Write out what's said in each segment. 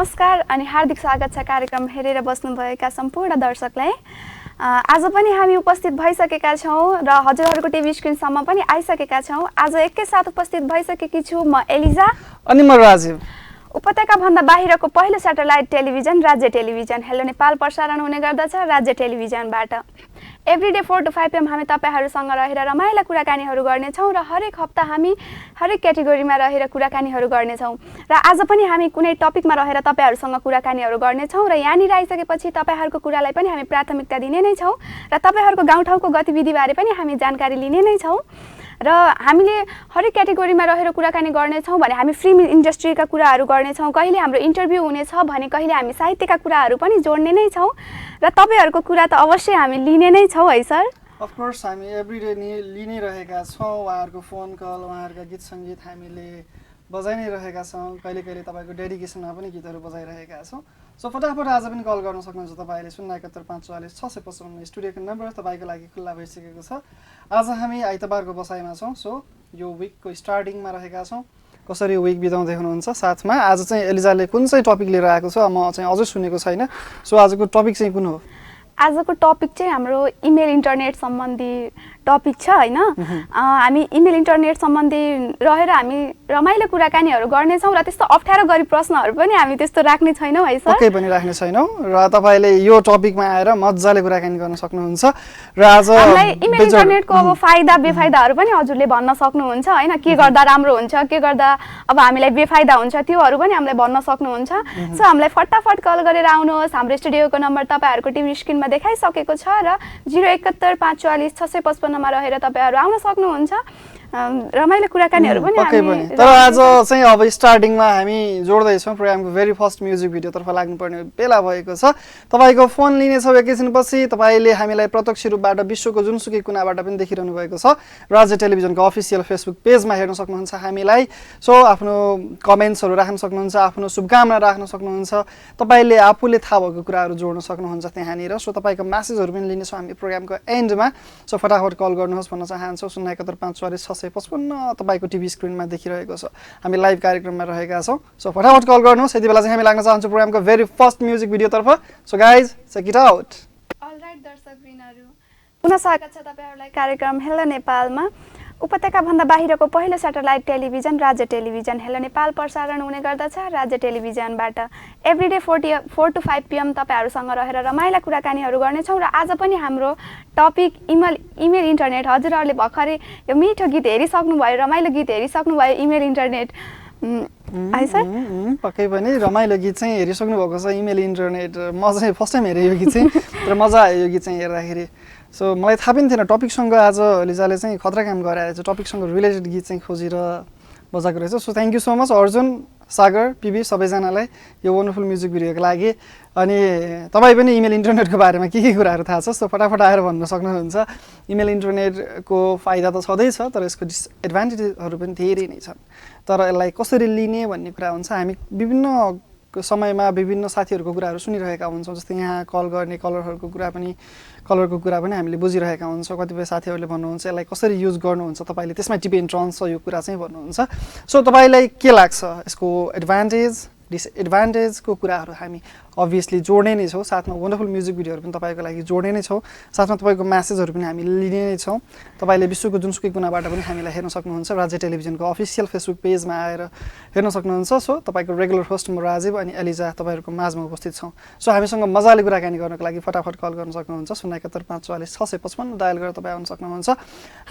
नमस्कार अनि हार्दिक स्वागत छ कार्यक्रम हेरेर बस्नुभएका सम्पूर्ण दर्शकलाई। आज पनि हामी उपस्थित भइसकेका छौं र हजुरहरूको टिभी स्क्रिनसम्म पनि आइसकेका छौं। आज एकैसाथ उपस्थित भइसकेकी छु म एलिजा अनि म राजीव। उपत्यका भन्दा बाहिरको पहिलो सैटेलाइट टेलिभिजन राज्य टेलिभिजन हेलो नेपाल प्रसारण हुने गर्दछ राज्य टेलिभिजनबाट। एभ्रीडे 4 to 5 PM हामी तपाईहरुसँग रहेर रमाइला कुराकानीहरु गर्नेछौं र हरेक हप्ता हामी हरेक क्याटेगोरीमा रहेर कुराकानीहरु गर्नेछौं र आज पनि हामी कुनै टपिकमा रहेर तपाईहरुसँग कुराकानीहरु गर्नेछौं र यहाँनिर आइसकेपछि तपाईहरुको कुरालाई पनि हामी प्राथमिकता दिने नै छौं र तपाईहरुको गाउँठाउँको गतिविधि बारे पनि हामी जानकारी लिने नै छौं र हामीले हरेक क्याटेगोरीमा रहेर कुराकानी गर्नेछौं भने हामी फिल्म इन्डस्ट्रीका कुराहरु गर्नेछौं, कहिले हाम्रो इन्टरभ्यु हुनेछ भने कहिले हामी साहित्यका कुराहरु पनि जोड्ने नै छौं र तपाईहरुको कुरा त अवश्य हामी लिने नै छौं है सर। अफ कोर्स हामी एभ्रीडे लिने रहेका छौं, उहाँहरुको फोन कल, उहाँहरुका गीत संगीत हामीले बजाइ नै रहेका छौं, कहिले कहिले तपाईको डेडिकेसनमा पनि गीतहरु बजाइरहेका छौं। सो फटाफट आज पनि कल गर्न सक्नुहुन्छ तपाईले 071544655 स्टुडियोको नम्बर तपाईको लागि खुल्ला भइसकेको छ। आज हामी आइतबारको बसाइमा छौं। सो यो वीकको स्टार्टिङमा रहेका छौं। कसरी वीक बिताउँदै हुनुहुन्छ? साथमा आज चाहिँ एलिजाले कुन चाहिँ टपिक लिएर आएको छ म चाहिँ अझै सुनेको छैन। सो आजको टपिक चाहिँ कुन हो? आजको टपिक चाहिँ हाम्रो इमेल इन्टरनेट सम्बन्धी टपिक छ हैन। हामी इमेल इन्टरनेट सम्बन्धी रहेर हामी रमाइलो कुराकानीहरु गर्ने छौं र त्यस्तो अप्ठ्यारो गरी प्रश्नहरु पनि हामी त्यस्तो राख्ने छैनौं है सर। पक्कै पनि राख्ने छैनौं र तपाईले यो टपिकमा आएर मज्जाले कुराकानी गर्न सक्नुहुन्छ र आज हामीलाई इमेल इन्टरनेटको अब फाइदा बेफाइदाहरु पनि हजुरले भन्न सक्नुहुन्छ हैन। के गर्दा राम्रो हुन्छ, के गर्दा अब हामीलाई बेफाइदा हुन्छ त्योहरु पनि हामीलाई भन्न सक्नुहुन्छ। सो हामीलाई फटाफट कल गरेर आउनुहोस्। हाम्रो स्टुडियोको नम्बर तपाईहरुको टिभी स्क्रिनमा देखाइसकेको छ र 071544655 मा रहेर तपाईहरु आउन सक्नुहुन्छ। रमाइलो कुराकानीहरु पनि हामी तर आज चाहिँ अब स्टार्टिङमा हामी जोड्दै छौं प्रोग्रामको भेरी फर्स्ट म्युजिक भिडियो तर्फ लाग्नुपर्ने बेला भएको छ। तपाईको फोन लिने छ एकैछिनपछि। तपाईले हामीलाई प्रत्यक्ष रूपबाट विश्वको जुनसुकै कुनाबाट पनि देखिरहनु भएको छ। राज्य टेलिभिजनको अफिसियल फेसबुक पेजमा हेर्न सक्नुहुन्छ हामीलाई। सो आफ्नो कमेन्ट्सहरु राख्न सक्नुहुन्छ, आफ्नो शुभकामना राख्न सक्नुहुन्छ, तपाईले आफूले थाहा भएको कुराहरु जोड्न सक्नुहुन्छ त्यहाँनिर। सो तपाईको मेसेजहरु पनि लिने छौं हामी प्रोग्रामको एन्डमा। सो फटाफट कल गर्नुहोस् भन्न चाहन्छु। 071544655 तपाईको टिभी स्क्रिनमा देखिरहेको छ। हामी लाइभ कार्यक्रममा रहेका छौं। सो फटाफट कल गर्नुहोस्। यति बेला चाहिँ हामी लाग्न चाहन्छौं प्रोग्रामको भेरी फर्स्ट म्युजिक भिडियो तर्फ। So guys check it out. Alright दर्शकवृन्दहरु, पुनः स्वागत छ तपाईहरुलाई कार्यक्रम हेलो नेपालमा। उपत्यका भन्दा बाहिरको पहिलो सैटेलाइट टेलिभिजन राज्य टेलिभिजन हेलो नेपाल प्रसारण हुने गर्दछ राज्य टेलिभिजनबाट। एभ्रीडे 4 to 5 PM तपाईहरुसँग रहेर रमाइला कुराकानीहरु गर्नेछौं र आज पनि हाम्रो टपिक इमेल इन्टरनेट। हजुरहरुले भर्खरै यो मिठो गीत हेरिसक्नु भयो, रमाइलो गीत हेरिसक्नु भयो इमेल इन्टरनेट है सर। पक्कै पनि रमाइलो गीत चाहिँ हेरिसक्नु भएको छ इमेल इन्टरनेट। म चाहिँ फर्स्ट टाइम हेरेँ यो गीत चाहिँ तर मजा आयो यो गीत चाहिँ हेर्दाखेरि। सो मलाई थाहा पनि थिएन टपिकसँग आज एलिजाले चाहिँ खतरा काम गराएर चाहिँ टपिकसँग रिलेटेड गीत चाहिँ खोजेर बजाएको रहेछ। So thank you so much Arjun, Sagar, PV सबैजनालाई यो वन्डरफुल म्युजिक भिडियोको लागि। अनि तपाईँ पनि इमेल इन्टरनेटको बारेमा के कुराहरू थाहा छ सो फटाफट आएर भन्न सक्नुहुन्छ। इमेल इन्टरनेटको फाइदा त छँदैछ तर यसको डिसएडभान्टेजहरू पनि धेरै नै छन्। तर यसलाई कसरी लिने भन्ने कुरा हुन्छ। हामी विभिन्न समयमा विभिन्न साथीहरूको कुराहरू सुनिरहेका हुन्छौँ। जस्तै यहाँ कल गर्ने कलरको कुरा पनि हामीले बुझिरहेका हुन्छौँ। कतिपय साथीहरूले भन्नुहुन्छ यसलाई कसरी युज गर्नुहुन्छ तपाईले त्यसमा डिपेन्ड रहन्छ यो कुरा चाहिँ भन्नुहुन्छ। सो तपाईलाई के लाग्छ यसको एडभान्टेज डिसएडभान्टेजको कुराहरू हामी अभियसली जोड्ने नै छौँ। साथमा वन्डरफुल म्युजिक भिडियोहरू पनि तपाईको लागि जोड्ने नै छौँ। साथमा तपाईको मेसेजहरू पनि हामी लिने नै छौँ। तपाईले विश्वको जुनसुकै कुनाबाट पनि हामीलाई हेर्न सक्नुहुन्छ। राज्य टेलिभिजनको अफिसियल फेसबुक पेजमा आएर हेर्न सक्नुहुन्छ। सो तपाईको रेगुलर होस्ट म राजीव अनि एलिजा तपाईहरुको माझमा उपस्थित छौँ। सो हामीसँग मजाले कुराकानी गर्नको लागि फटाफट कल गर्न सक्नुहुन्छ। 071544655 डायल गरेर तपाईँ आउन सक्नुहुन्छ।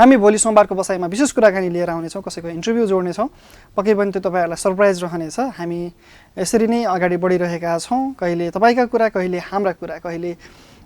हामी भोलि सोमबारको बसाइमा विशेष कुराकानी लिएर आउनेछौँ, कसैको इन्टरभ्यु जोड्नेछौँ। पक्कै पनि त्यो तपाईहरुलाई सरप्राइज रहनेछ। हामी यसरी नै अगाडि बढिरहेका छौँ। कहिले तपाईका कुरा, कहिले हाम्रा कुरा, कहिले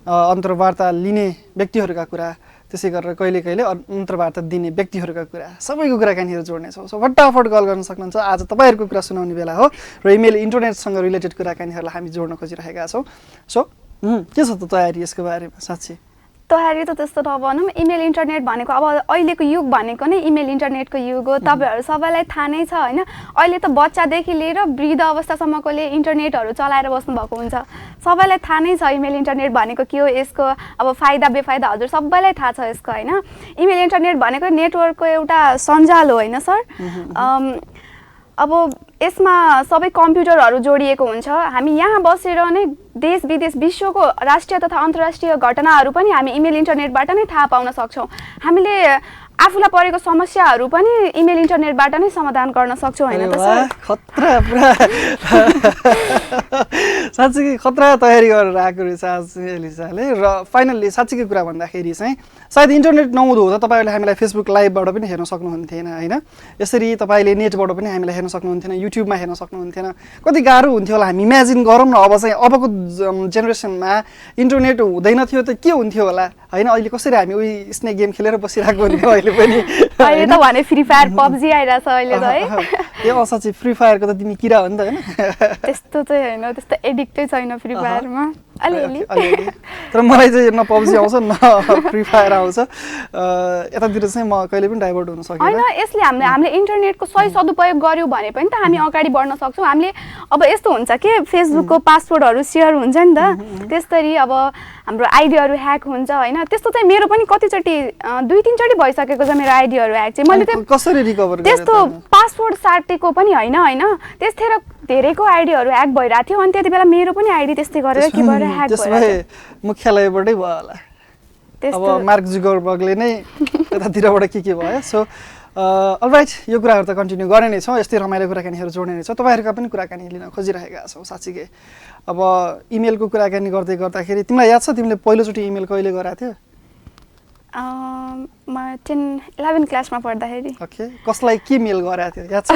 अन्तर्वार्ता लिने व्यक्तिहरूका कुरा, त्यसै गरेर कहिले अन्तर्वार्ता दिने व्यक्तिहरूका कुरा, सबैको कुराकानीहरू जोड्नेछौँ। सो फटाफट कल गर्न सक्नुहुन्छ। आज तपाईहरुको कुरा सुनाउने बेला हो र इमेल इन्टरनेटसँग रिलेटेड कुराकानीहरूलाई हामी जोड्न खोजिरहेका छौँ। सो के छ त तयारी यसको बारेमा? साँच्चै तयारी त त्यस्तो नभनौँ। इमेल इन्टरनेट भनेको अब अहिलेको युग भनेको नै इमेल इन्टरनेटको युग हो। तपाईहरु सबैलाई थाहा नै छ हैन। अहिले त बच्चादेखि लिएर वृद्ध अवस्थासम्मकोले इन्टरनेटहरु चलाएर बस्नु भएको हुन्छ। सबैलाई थाहा नै छ इमेल इन्टरनेट भनेको के हो, यसको अब फाइदा बेफाइदा हजुर सबैलाई थाहा छ यसको हैन। इमेल इन्टरनेट भनेको नेटवर्कको एउटा सञ्जाल हो हैन सर। अब यसमा सबै कम्प्युटरहरू जोडिएको हुन्छ। हामी यहाँ बसेर नै देश विदेश विश्वको राष्ट्रिय तथा अन्तर्राष्ट्रिय घटनाहरू पनि हामी इमेल इन्टरनेटबाट नै थाहा पाउन सक्छौँ। हामीले आफूलाई परेको समस्याहरू पनि इमेल इन्टरनेटबाट नै समाधान गर्न सक्छौँ हैन त सर? खतरा पुरा साँच्चै खतरा तयारी गरेर आएको रहेछ आज एलिजाले। र फाइनल्ली साँच्चीकै कुरा भन्दाखेरि चाहिँ सायद इन्टरनेट नहुँदो हुँदा तपाईँहरूले हामीलाई फेसबुक लाइभबाट पनि हेर्न सक्नुहुन्थेन होइन, यसरी तपाईँले नेटबाट पनि हामीलाई हेर्न सक्नुहुन्थेन, युट्युबमा हेर्न सक्नुहुन्थेन। कति गाह्रो हुन्थ्यो होला, हामी इमेजिन गरौँ न अब चाहिँ अबको जेनेरेसनमा इन्टरनेट हुँदैन थियो त के हुन्थ्यो होला होइन। अहिले कसरी हामी उही स्नेक गेम खेलेर बसिरहेको हुन्थ्यो अहिले पनि। अहिले त भने फ्री फायर पबजी आइरहेछ अहिले त है। ए असाँच्चै फ्री फायरको त तिमी किरा हो नि त होइन? त्यस्तो चाहिँ होइन, त्यस्तो एडिक्टै छैन फ्री फायरमा अलिअलि। तर मलाई चाहिँ न पबजी आउँछ न फ्री फायर आउँछ, यतातिर चाहिँ म कहिले पनि डाइभर्ट हुन सकिनँ होइन। यसले हामीले इन्टरनेटको सही सदुपयोग गर्यौँ भने पनि त हामी अगाडि बढ्न सक्छौँ। हामीले अब यस्तो हुन्छ कि फेसबुकको पासवर्डहरू सेयर हुन्छ नि त, त्यसरी अब हाम्रो आइडीहरू ह्याक हुन्छ होइन। त्यस्तो चाहिँ मेरो पनि कतिचोटि 2-3 चोटि भइसकेको छ मेरो आइडीहरू ह्याक चाहिँ। मैले चाहिँ कसरी रिकभर गरेँ त्यस्तो पासवर्ड साटेको पनि होइन त्यसतिर धेरैको आइडीहरू ह्याक भइरहेको थियो अनि त्यति बेला मेरो पनि आइडी त्यस्तै गरेर के भएर ह्याक भइरहेको मुख्यालयबाटै भयो होला। अब मार्क जुकरबर्गले नै यतातिरबाट के भयो। सो अलराइट, यो कुराहरू त कन्टिन्यू गर्ने नै छौँ, यस्तै रमाइलो कुराकानीहरू जोड्ने नै छौँ। तपाईँहरूका पनि कुराकानी लिन खोजिरहेका छौँ साँच्चीकै। अब इमेलको कुराकानी गर्दै गर्दाखेरि तिमीलाई याद छ तिमीले पहिलोचोटि इमेल कहिले गराएको थियो? म 10-11 क्लासमा पढ्दाखेरि। ओके, कसलाई के मेल गराएको थियो याद छ?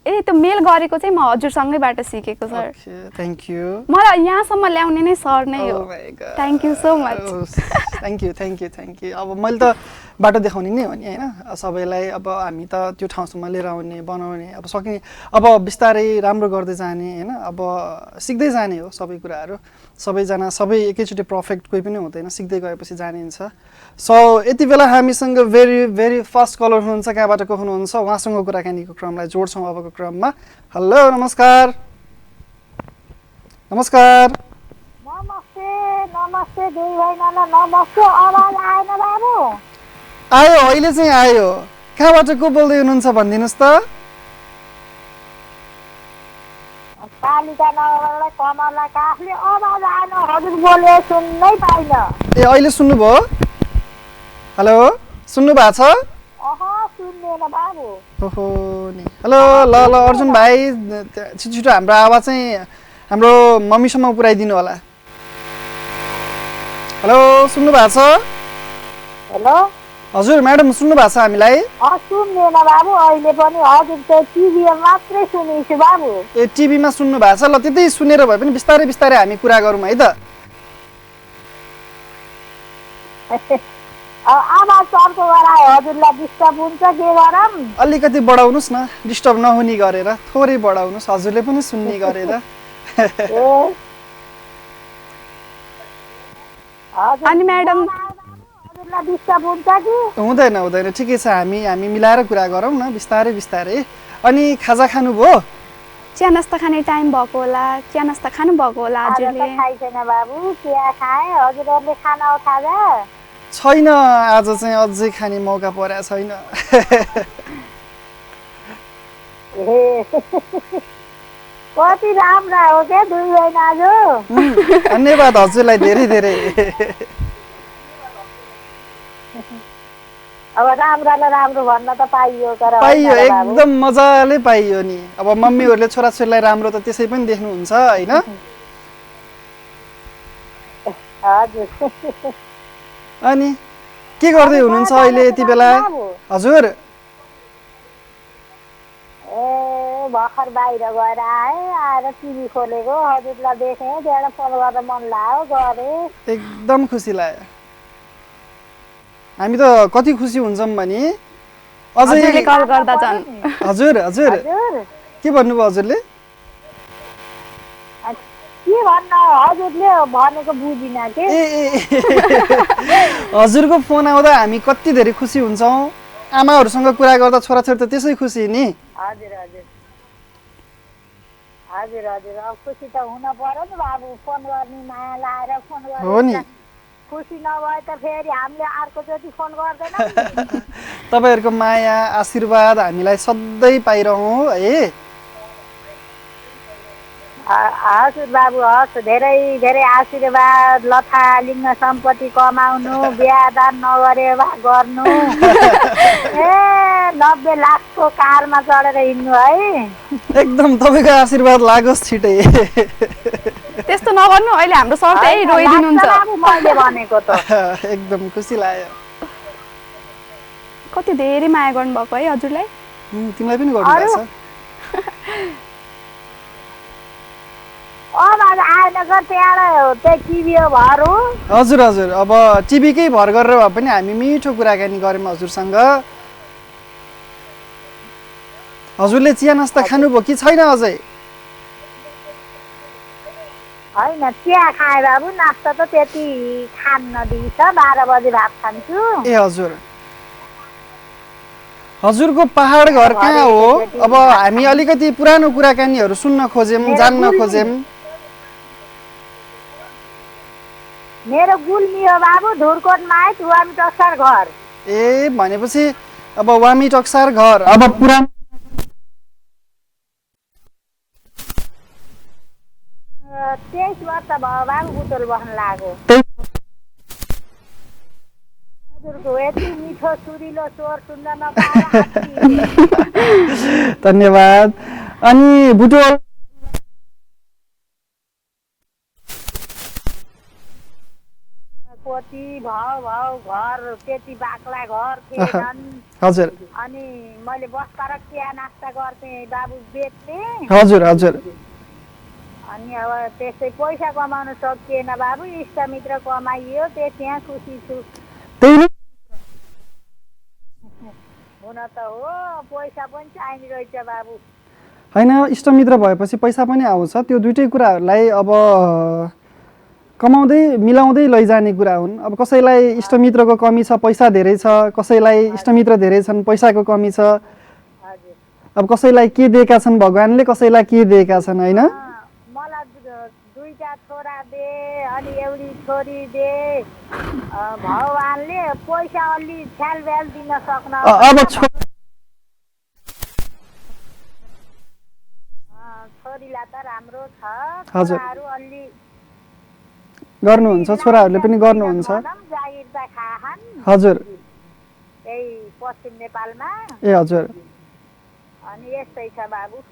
ए त्यो मेल गरेको चाहिँ म हजुरसँगैबाट सिकेको सर। Okay, thank you. मलाई यहाँसम्म ल्याउने नै सर नै हो। Thank you so much. Thank you. अब मैले त बाटो देखाउने नै हो नि होइन सबैलाई। अब हामी त त्यो ठाउँसम्म लिएर आउने बनाउने अब सकिने, अब बिस्तारै राम्रो गर्दै जाने होइन, अब सिक्दै जाने हो सबै कुराहरू। सबैजना सबै एकैचोटि पर्फेक्ट कोही पनि हुँदैन, सिक्दै गएपछि जानिन्छ। सो यति बेला हामीसँग भेरी फर्स्ट कलर हुनुहुन्छ, कहाँबाट को हुनुहुन्छ उहाँसँग कुराकानीको क्रमलाई जोड्छौँ अबको क्रममा। हेलो, नमस्कार। नमस्कार। नमस्ते दुई भाइ नाना नमस्ते। आवाज आएन बाबु? आयो, अहिले चाहिँ आयो। कहाँबाट को बोल्दै हुनुहुन्छ भनिदिनुहोस् त? कालिका नगरलाई कमला काफले। आवाज आएन, हजुर बोले सुन्नै पाइन। ए अहिले सुन्नुभयो? हेलो, सुन्नु भएको छ? सुन्दैन बाबु। ओहो नि। हेलो, ल अर्जुन भाइ छिटो हाम्रो आवाज चाहिँ हाम्रो मम्मीसम्म पुऱ्याइदिनु होला। हेलो, सुन्नु भएको छ? हेलो हजुर म्याडम सुन्नु भएको छ हामीलाई? सुन्दैन बाबु अहिले पनि। हजुर त्यो टिभीमा मात्रै सुनेछु बाबु। ए टिभीमा सुन्नु भएको छ? ल त्यतै सुनेर भए पनि बिस्तारै बिस्तारै हामी कुरा गरौँ है त। आवाज अर्को गरायो, हजुरलाई डिस्टर्ब हुन्छ के गरौँ? अलिकति बढाउनुहोस् न, डिस्टर्ब नहुने गरेर थोरै बढाउनुहोस्, हजुरले पनि सुन्ने गरेर। अनि म्याडम डिस्टर्ब हुन्छ कि? हुँदैन, ठिकै छ। हामी मिलाएर कुरा गरौँ न बिस्तारै बिस्तारै। अनि खाजा खानुभयो? चिया नास्ता खाने टाइम भएको होला, चिया नास्ता खानुभएको होला हजुरले? खाइछैन बाबु, चिया खाएँ। हजुरहरूले खाना हो खाजा? छैन, आज चाहिँ अझै खाने मौका परेको छैन। कति राम्रा हो क्या दुई बहिनी आज। धन्यवाद हजुरलाई धेरै धेरै। अब राम्रालाई राम्रो भन्न त पाइयो, तर पाइयो, एकदम मजाले पाइयो नि। अब मम्मीहरूले छोराछोरीलाई राम्रो त त्यसै पनि देख्नुहुन्छ होइन? हजुर। अनि के गर्दै हुनुहुन्छ अहिले यति बेला हजुर? भर्खर बाहिर गएर आएर टिभी खोलेको, हजुरलाई देखेँ, त्यहाँबाट फोन गरेर मन लाग्यो गरेँ। एकदम खुसी लाग्यो। हामी त कति खुसी हुन्छौँ भने अझै कल गर्दा झन्। हजुर के भन्नुभयो हजुरले? के भन्न, हजुरले भनेको बुझिन के। हजुरको फोन आउँदा हामी कति धेरै खुसी हुन्छौँ। आमाहरूसँग कुरा गर्दा छोराछोरी त त्यसै खुसी नि। हजुर अब खुसी त हुन पर्यो नि बाबु। फोन गर्ने माया लाएर फोन गर्ने। हो नि, खुसी नभए त फेरि हामीले अर्कोचोटि फोन गर्दैनौँ। तपाईँहरूको माया आशीर्वाद हामीलाई सधैँ पाइरहँ है। हजुर बाबु हस्, धेरै धेरै आशीर्वाद, लथा लिङ्ग सम्पत्ति कमाउनु, बिहादान नगरे भए गर्नु, 90 लाखको कारमा चढेर हिँड्नु है। एकदम तपाईँको आशीर्वाद लागोस् छिटै। त्यस्तो नगर्नु, अहिले हाम्रो सर त यही रोइदिनुहुन्छ। बाबु मैले भनेको त एकदम खुसी लाग्यो। कति धेरै माया गर्नुभएको है हजुरलाई। तिमीलाई पनि गर्नुभएको छ। अब आएन सर, त्यहाँ त्यो टिभी भरौँ। हजुर हजुर, अब टिभीकै भर गरेर भए पनि हामी मिठो कुराकानी गऱ्यौँ हजुरसँग। हजुरले चिया नास्ता खानुभयो कि छैन अझै? होइन, चिया खाएँ बाबु, नास्ता त त्यति खान्न दिन्छ, 12 बजे भात खान्छु। ए हजुर, हजुरको पहाड घर कहाँ हो? अब हामी अलिकति पुरानो कुराकानीहरू सुन्न खोज्यौँ, जान्न खोज्यौँ। मेरो गुल्मी हो बाबु, धुरकोट माइत, वामी टक्सार घर। ए भनेपछि अब वामी टक्सार घर, अब पुरानो 23 वर्ष भयो बाबु बुटोल बस्न लाग्यो। हजुरको यति मिठो सुरिलो स्वर सुन्न नपाएर धन्यवाद। अनि बुटोल कति भाउ घर, त्यति बाक्ला घर थिएनन्। हजुर अनि मैले बस्दा र चिया नास्ता गर्थेँ बाबु, बेच्थेँ। हजुर हजुर, अनि अब त्यसै पैसा कमाउन सकिएन बाबु, इष्टमित्र कमाइयो, त्यहाँ खुसी छु। त्यही हुन त हो, पैसा पनि चाहिने रहेछ बाबु। होइन, इष्टमित्र भएपछि पैसा पनि आउँछ। त्यो दुइटै कुराहरूलाई अब कमाउँदै मिलाउँदै लैजाने कुरा हुन्। अब कसैलाई इष्टमित्रको कमी छ, पैसा धेरै छ, कसैलाई इष्टमित्र धेरै छन्, पैसाको कमी छ। हजुर, अब कसैलाई के दिएका छन् भगवान्ले, कसैलाई के दिएका छन् होइन। मलाई 2टा छोरा दे, अनि एउटी छोरी दे, भगवानले पैसा अलि छ्यालब्याल दिन सक्न। अब छोरीलाई त राम्रो छ, हजुर, छोराहरू अलि गर्नुहुन्छ, छोराहरूले पनि गर्नुहुन्छ। जागिर त खाहान् हजुर, त्यही पश्चिम नेपालमा। ए हजुर, अनि यस्तै छ बाबु।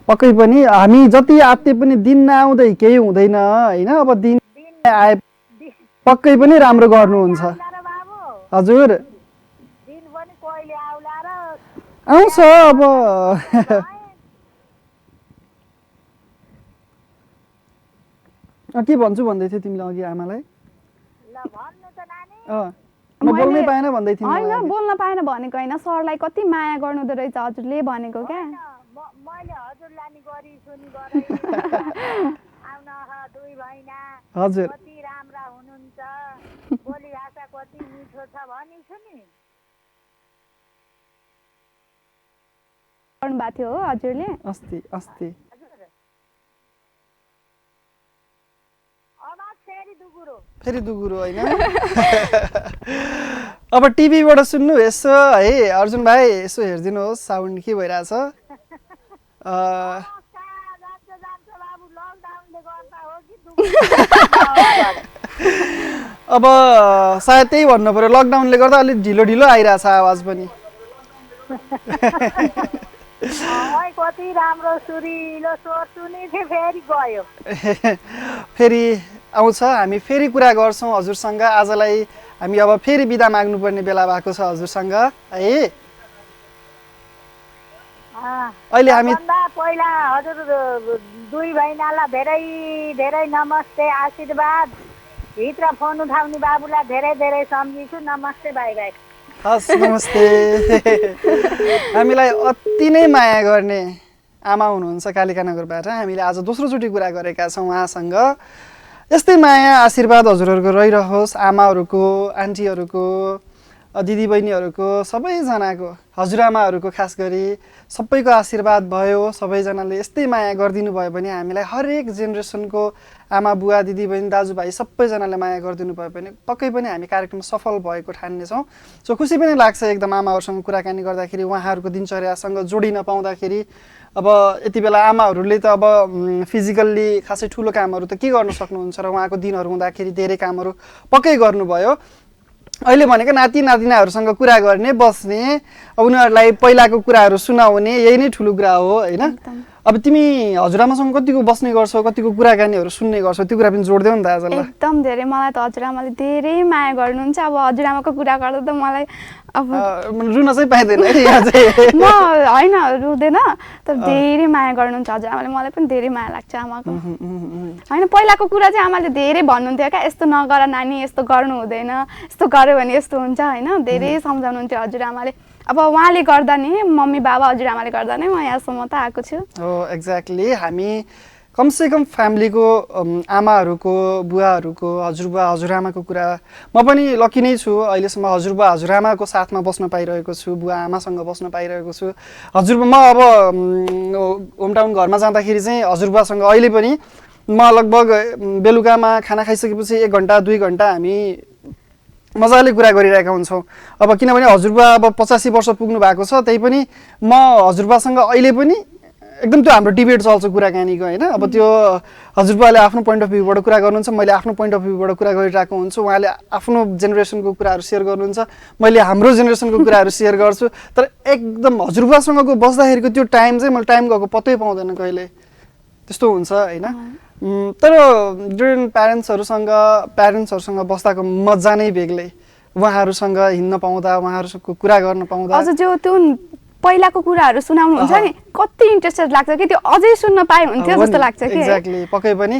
पक्कै पनि हामी जति आत्ते पनि दिन नआउँदै केही हुँदैन होइन। अब दिन आए पक्कै पनि राम्रो गर्नुहुन्छ हजुर। दिन पनि कहिले आउला र आउँछ अब के भन्छु भन्दै थियौ तिमीले अघि आमालाई? ल भन्नु त नानी। म बोल्नै पाएन भन्दै थिएँ। होइन, बोल्न पाएन भनेको होइन, सरलाई कति माया गर्नुहुँदो रहेछ हजुरले भनेको क्या। मैले हजुरलाई नि गरी सुनि गरे आउन दुई भैना हजुर, कति राम्रा हुनुहुन्छ, बोली भाषा कति मिठो छ भनी छु नि। गर्नुभएको थियो हो हजुरले अस्ति अस्ति। फेरि दुगुरो होइन। अब टिभीबाट सुन्नु यसो है अर्जुन भाइ, यसो हेरिदिनुहोस् साउन्ड के भइरहेछ। अब सायद त्यही भन्नु पर्यो, लकडाउनले गर्दा अलिक ढिलो ढिलो आइरहेछ आवाज पनि। कति राम्रो सुरिलो स्वर सुनेथे, फेरि गयो। फेरि आउँछ, हामी फेरि कुरा गर्छौँ हजुरसँग। आजलाई हामी अब फेरि बिदा माग्नुपर्ने बेला भएको छ हजुरसँग है। अहिले हामी पहिला हजुर दुई बहिनीलाई धेरै धेरै नमस्ते आशीर्वाद। भित्र फोन उठाउने बाबुलाई धेरै धेरै सम्झिन्छु। नमस्ते, बाई बाई। हस् नमस्ते। हामीलाई अति नै माया गर्ने आमा हुनुहुन्छ कालिका नगरबाट। हामीले आज दोस्रोचोटि कुरा गरेका छौँ उहाँसँग। यस्तै माया आशीर्वाद हजुरहरूको रहिरहोस्, आमाहरूको, आन्टीहरूको, दिदीबहिनीहरूको सबैजनाको हजुरआमाहरूको खास गरी सबैको आशीर्वाद भयो, सबैजनाले यस्तै माया गरिदिनु भयो भने हामीलाई हरेक जेनेरेसनको आमा बुवा दिदीबहिनी दाजुभाइ सबैजनाले माया गरिदिनु भयो भने पक्कै पनि हामी कार्यक्रम सफल भएको ठान्नेछौँ। सो खुसी पनि लाग्छ एकदम आमाहरूसँग कुराकानी गर्दाखेरि, उहाँहरूको दिनचर्यासँग जोडिन पाउँदाखेरि। अब यति बेला आमाहरूले त अब फिजिकल्ली खासै ठुलो कामहरू त के गर्न सक्नुहुन्छ र उहाँको दिनहरू हुँदाखेरि धेरै कामहरू पक्कै गर्नुभयो। अहिले भनेको नाति नातिनाहरूसँग कुरा गर्ने बस्ने, अब उनीहरूलाई पहिलाको कुराहरू सुनाउने यही नै ठुलो कुरा हो होइन। अब तिमी हजुरआमासँग कतिको बस्ने गर्छौ, कतिको कुराकानीहरू सुन्ने गर्छौ, त्यो कुरा पनि जोड्देऊ नि त आजलाई। एकदम धेरै, मलाई त हजुरआमाले धेरै माया गर्नुहुन्छ। अब हजुरआमाको कुरा गर्दा त मलाई अब रुन चाहिँ पाइँदैन है यहाँ चाहिँ। म होइन रुँदैन, तर धेरै माया गर्नुहुन्छ हजुरआमाले, मलाई पनि धेरै माया लाग्छ आमाको। होइन पहिलाको कुरा चाहिँ आमाले धेरै भन्नुहुन्थ्यो क्या, यस्तो नगर नानी, यस्तो गर्नु हुँदैन, यस्तो गर्यो भने यस्तो हुन्छ होइन, धेरै सम्झाउनुहुन्थ्यो हजुरआमाले। अब उहाँले गर्दा नि, मम्मी बाबा हजुरआमाले गर्दा नै म यहाँसम्म त आएको छु। हो एक्ज्याक्टली, हामी कमसेकम फ्यामिलीको आमाहरूको बुवाहरूको हजुरबुवा हजुरआमाको कुरा, म पनि लकी नै छु अहिलेसम्म हजुरबुवा हजुरआमाको साथमा बस्न पाइरहेको छु, बुवा आमासँग बस्न पाइरहेको छु। हजुरबुवा म अब होमटाउन घरमा जाँदाखेरि चाहिँ हजुरबुवासँग अहिले पनि म लगभग बेलुकामा खाना खाइसकेपछि 1 घन्टा 2 घन्टा हामी मजाले कुरा गरिरहेका हुन्छौँ। अब किनभने हजुरबुवा अब 85 वर्ष पुग्नु भएको छ, त्यही पनि म हजुरबुवासँग अहिले पनि एकदम त्यो हाम्रो डिबेट चल्छ कुराकानीको होइन। अब त्यो हजुरबुवाले आफ्नो पोइन्ट अफ भ्यूबाट कुरा गर्नुहुन्छ, मैले आफ्नो पोइन्ट अफ भ्यूबाट कुरा गरिरहेको हुन्छु, उहाँले आफ्नो जेनेरेसनको कुराहरू सेयर गर्नुहुन्छ, मैले हाम्रो जेनेरेसनको कुराहरू सेयर गर्छु। तर एकदम हजुरबुवासँगको बस्दाखेरिको त्यो टाइम चाहिँ मैले टाइम गएको पत्तै पाउँदैन कहिले, त्यस्तो हुन्छ होइन। तर जुन प्यारेन्ट्सहरूसँग बस्दाको मजा नै बेग्लै, उहाँहरूसँग हिँड्न पाउँदा, उहाँहरूसँग कुरा गर्न पाउँदा। अझ जो त्यो पहिलाको कुराहरू सुनाउनुहुन्छ नि, कति इन्ट्रेस्टेड लाग्छ कि त्यो अझै सुन्न पाए हुन्थ्यो जस्तो लाग्छ कि। एक्ज्याक्टली, पक्कै पनि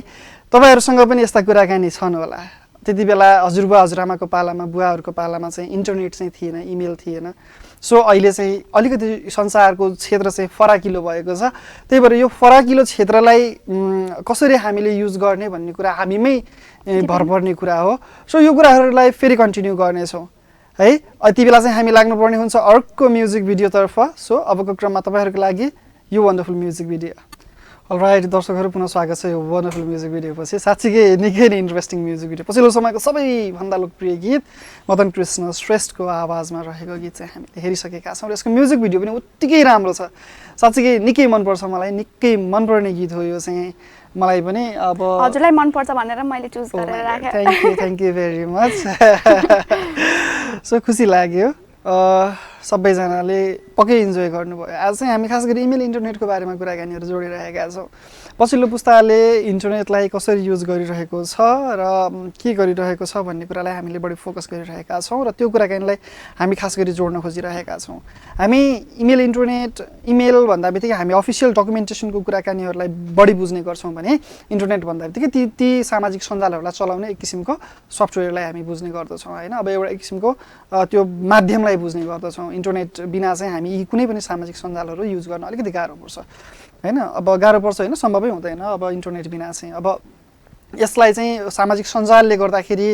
तपाईँहरूसँग पनि यस्ता कुराकानी छन् होला। त्यति बेला हजुरबुवा हजुरआमाको पालामा, बुवाहरूको पालामा चाहिँ इन्टरनेट चाहिँ थिएन, इमेल थिएन। सो अहिले चाहिँ अलिकति संसारको क्षेत्र चाहिँ फराकिलो भएको छ। त्यही भएर यो फराकिलो क्षेत्रलाई कसरी हामीले युज गर्ने भन्ने कुरा हामीमै भर पर्ने कुरा हो। सो यो कुराहरूलाई फेरि कन्टिन्यू गर्नेछौँ है। यति बेला चाहिँ हामी लाग्नुपर्ने हुन्छ अर्को म्युजिक भिडियोतर्फ। सो अबको क्रममा तपाईँहरूको लागि यो वन्डरफुल म्युजिक भिडियो। अलराइट दर्शकहरू, पुनः स्वागत छ यो वन्डरफुल म्युजिक भिडियोपछि। साँच्चीकै निकै नै इन्ट्रेस्टिङ म्युजिक भिडियो, पछिल्लो समयको सबैभन्दा लोकप्रिय गीत मदन कृष्ण श्रेष्ठको आवाजमा रहेको गीत चाहिँ हामीले हेरिसकेका छौँ र यसको म्युजिक भिडियो पनि उत्तिकै राम्रो छ। साँच्चीकै निकै मनपर्छ मलाई, निकै मनपर्ने गीत हो यो चाहिँ मलाई पनि। अब हजुरलाई मनपर्छ भनेर मैले चुज गरेर राखेँ। Thank you very much. So खुसी लाग्यो, सबैजनाले पक्कै इन्जोय गर्नुभयो। आज चाहिँ हामी खास गरी इमेल इन्टरनेटको बारेमा कुराकानीहरू जोडिरहेका छौँ। पछिल्लो पुस्ताले इन्टरनेटलाई कसरी युज गरिरहेको छ र के गरिरहेको छ भन्ने कुरालाई हामीले बढी फोकस गरिरहेका छौँ र त्यो कुराकानीलाई हामी खास गरी जोड्न खोजिरहेका छौँ। हामी इमेल भन्दा बित्तिकै हामी अफिसियल डकुमेन्टेसनको कुराकानीहरूलाई बढी बुझ्ने गर्छौँ भने इन्टरनेट भन्दा बित्तिकै ती सामाजिक सञ्जालहरूलाई चलाउने एक किसिमको सफ्टवेयरलाई हामी बुझ्ने गर्दछौँ होइन। अब एउटा एक किसिमको त्यो माध्यमलाई बुझ्ने गर्दछौँ। इन्टरनेट बिना चाहिँ हामी यी कुनै पनि सामाजिक सञ्जालहरू युज गर्न अलिकति गाह्रो पर्छ होइन। अब गाह्रो पर्छ होइन, सम्भवै हुँदैन अब इन्टरनेट बिना चाहिँ। अब यसलाई चाहिँ सामाजिक सञ्जालले गर्दाखेरि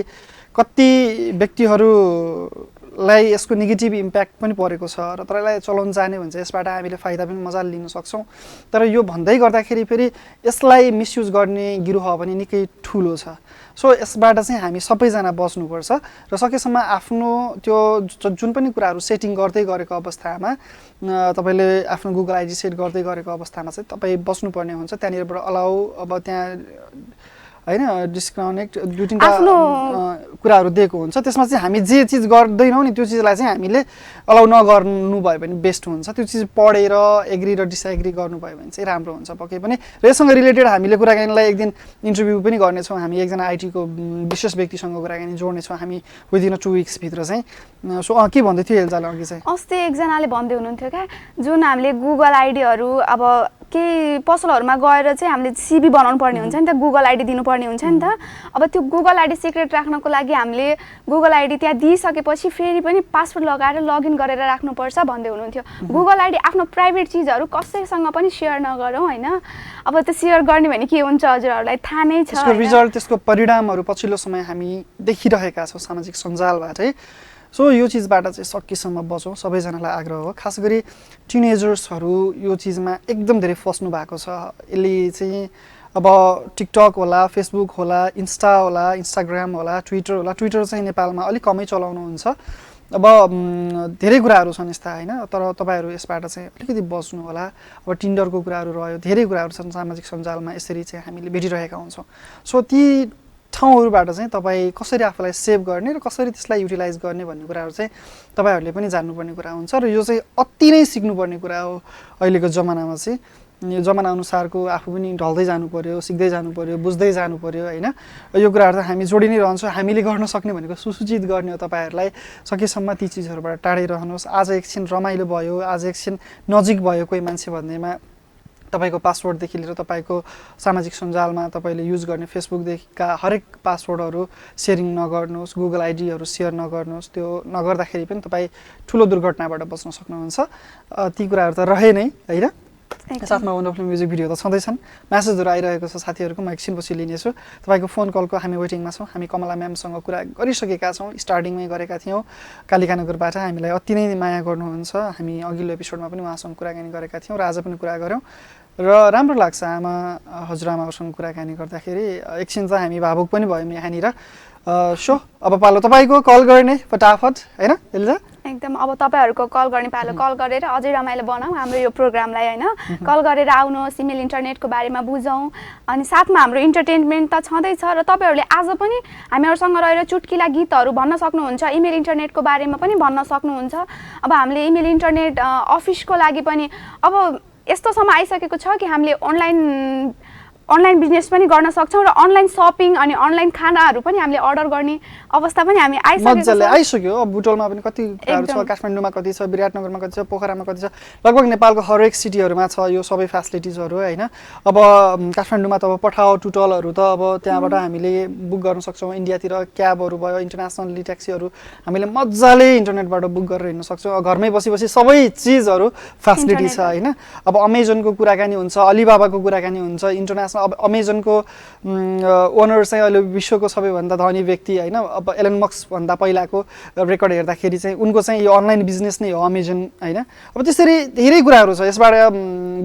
कति व्यक्तिहरूलाई यसको नेगेटिभ इम्प्याक्ट पनि परेको छ र त्यसलाई चलाउन जाने भने चाहिँ यसबाट हामीले फाइदा पनि मजाले लिन सक्छौँ। तर यो भन्दै गर्दाखेरि फेरि यसलाई मिसयुज गर्ने गिरोह पनि निकै ठुलो छ। सो यसबाट चाहिँ हामी सबैजना बस्नुपर्छ र सकेसम्म आफ्नो त्यो जुन पनि कुराहरू सेटिङ गर्दै गरेको अवस्थामा, तपाईँले आफ्नो गुगल आइडी सेट गर्दै गरेको अवस्थामा चाहिँ तपाईँ बस्नुपर्ने हुन्छ। त्यहाँनिरबाट अलाउ, अब त्यहाँ होइन डिस्कनेक्ट 2-3 कुराहरू दिएको हुन्छ। त्यसमा चाहिँ हामी जे चिज गर्दैनौँ नि त्यो चिजलाई चाहिँ हामीले अलाउ नगर्नु भयो भने बेस्ट हुन्छ। त्यो चिज पढेर एग्री र डिसएग्री गर्नुभयो भने चाहिँ राम्रो हुन्छ पक्कै पनि। र यससँग रिलेटेड हामीले कुराकानीलाई एक दिन इन्टरभ्यू पनि गर्नेछौँ। हामी एकजना आइटीको विशेष व्यक्तिसँग कुराकानी जोड्नेछौँ हामी विदिन 2 विक्सभित्र चाहिँ। सो के भन्दै थियो हेल्जाले अघि चाहिँ? अस्ति एकजनाले भन्दै हुनुहुन्थ्यो क्या, जुन हामीले गुगल आइडीहरू अब केही पसलहरूमा गएर चाहिँ हामीले सिबी बनाउनु पर्ने हुन्छ नि त, गुगल आइडी दिनुपर्ने हुन्छ नि त। अब त्यो गुगल आइडी सिक्रेट राख्नको लागि हामीले गुगल आइडी त्यहाँ दिइसकेपछि फेरि पनि पासवर्ड लगाएर लगइन गरेर राख्नुपर्छ भन्दै हुनुहुन्थ्यो। गुगल आइडी आफ्नो प्राइभेट चिजहरू कसैसँग पनि सेयर नगरौँ होइन। अब त्यो सेयर गर्ने भने के हुन्छ हजुरहरूलाई थाहा नै छ। त्यसको रिजल्ट, त्यसको परिणामहरू पछिल्लो समय हामी देखिरहेका छौँ सामाजिक सञ्जालबाटै। सो यो चिजबाट चाहिँ सकेसम्म बचौँ, सबैजनालाई आग्रह हो। खास गरी टिनेजर्सहरू यो चिजमा एकदम धेरै फस्नु भएको छ। यसले चाहिँ अब टिकटक होला, फेसबुक होला, इन्स्टा होला, इन्स्टाग्राम होला, ट्विटर होला। ट्विटर चाहिँ नेपालमा अलिक कमै चलाउनुहुन्छ। अब धेरै कुराहरू छन् यस्ता होइन, तर तपाईँहरू यसबाट चाहिँ अलिकति बच्नु होला। अब टिन्डरको कुराहरू रह्यो, धेरै कुराहरू छन् सामाजिक सञ्जालमा, यसरी चाहिँ हामीले भेटिरहेका हुन्छौँ। सो ती ठाउँहरूबाट चाहिँ तपाईँ कसरी आफूलाई सेभ गर्ने र कसरी त्यसलाई युटिलाइज गर्ने भन्ने कुराहरू चाहिँ तपाईँहरूले पनि जान्नुपर्ने कुरा हुन्छ। र यो चाहिँ अति नै सिक्नुपर्ने कुरा हो अहिलेको जमानामा चाहिँ। यो जमाना अनुसारको आफू पनि ढल्दै जानु पर्यो, सिक्दै जानु पर्यो, बुझ्दै जानु पर्यो होइन। यो कुराहरू त हामी जोडि नै रहन्छौँ। हामीले गर्न सक्ने भनेको सुसूचित गर्ने हो तपाईँहरूलाई। सकेसम्म ती चिजहरूबाट टाढै रहनुहोस्। आज एकछिन रमाइलो भयो, आज एकछिन नजिक भयो कोही मान्छे भन्नेमा तपाईँको पासवर्डदेखि लिएर तपाईँको सामाजिक सञ्जालमा तपाईँले युज गर्ने फेसबुकदेखिका हरेक पासवर्डहरू सेयरिङ नगर्नुहोस्, गुगल आइडीहरू सेयर नगर्नुहोस्। त्यो नगर्दाखेरि पनि तपाईँ ठुलो दुर्घटनाबाट बच्न सक्नुहुन्छ। ती कुराहरू त रहे नै होइन। साथमा वन्डरफुल म्युजिक भिडियो त छँदैछन्, म्यासेजहरू आइरहेको छ साथीहरूको, म एकछिनपछि लिनेछु। तपाईँको फोन कलको हामी वेटिङमा छौँ। हामी कमला म्यामसँग कुरा गरिसकेका छौँ, स्टार्टिङमै गरेका थियौँ। कालिकानगरबाट हामीलाई अति नै माया गर्नुहुन्छ। हामी अघिल्लो एपिसोडमा पनि उहाँसँग कुराकानी गरेका थियौँ र आज पनि कुरा गऱ्यौँ र राम्रो लाग्छ आमा हजुरआमाहरूसँग कुराकानी गर्दाखेरि। एकछिन त हामी भावुक पनि भयौँ यहाँनिर। सो अब पालो तपाईँको कल गर्ने फटाफट होइन एल्जा। एकदम अब तपाईँहरूको कल गर्ने पालो कल गरेर अझै रमाइलो बनाऊ हाम्रो यो प्रोग्रामलाई होइन। कल गरेर आउनुहोस्, इमेल इन्टरनेटको बारेमा बुझौँ, अनि साथमा हाम्रो इन्टरटेनमेन्ट त छँदैछ। र तपाईँहरूले आज पनि हामीहरूसँग रहेर चुटकिला गीतहरू भन्न सक्नुहुन्छ, इमेल इन्टरनेटको बारेमा पनि भन्न सक्नुहुन्छ। अब हामीले इमेल इन्टरनेट अफिसको लागि पनि अब यस्तोसम्म आइसकेको छ कि हामीले अनलाइन बिजनेस पनि गर्न सक्छौँ र अनलाइन सपिङ अनि अनलाइन खानाहरू पनि हामीले अर्डर गर्ने अवस्था पनि हामी मजाले आइसक्यो। अब बुटोलमा पनि कति कुराहरू छ, काठमाडौँमा कति छ, विराटनगरमा कति छ, पोखरामा कति छ, लगभग नेपालको हरेक सिटीहरूमा छ यो सबै फेसिलिटिजहरू होइन। अब काठमाडौँमा त अब पठाओ टुटलहरू त अब त्यहाँबाट हामीले बुक गर्न सक्छौँ। इन्डियातिर क्याबहरू भयो, इन्टरनेसनली ट्याक्सीहरू हामीले मजाले इन्टरनेटबाट बुक गरेर हिँड्न सक्छौँ। घरमै बसी बसी सबै चिजहरू फेसिलिटी छ होइन। अब अमेजनको कुराकानी हुन्छ, अलिबाबाको कुराकानी हुन्छ, इन्टरनेसनल अब अमेजनको ओनर चाहिँ अहिले विश्वको सबैभन्दा धनी व्यक्ति होइन। अब एलन मस्क भन्दा पहिलाको रेकर्ड हेर्दाखेरि चाहिँ उनको चाहिँ यो अनलाइन बिजनेस नै हो अमेजन होइन। अब त्यसरी धेरै कुराहरू छ, यसबाट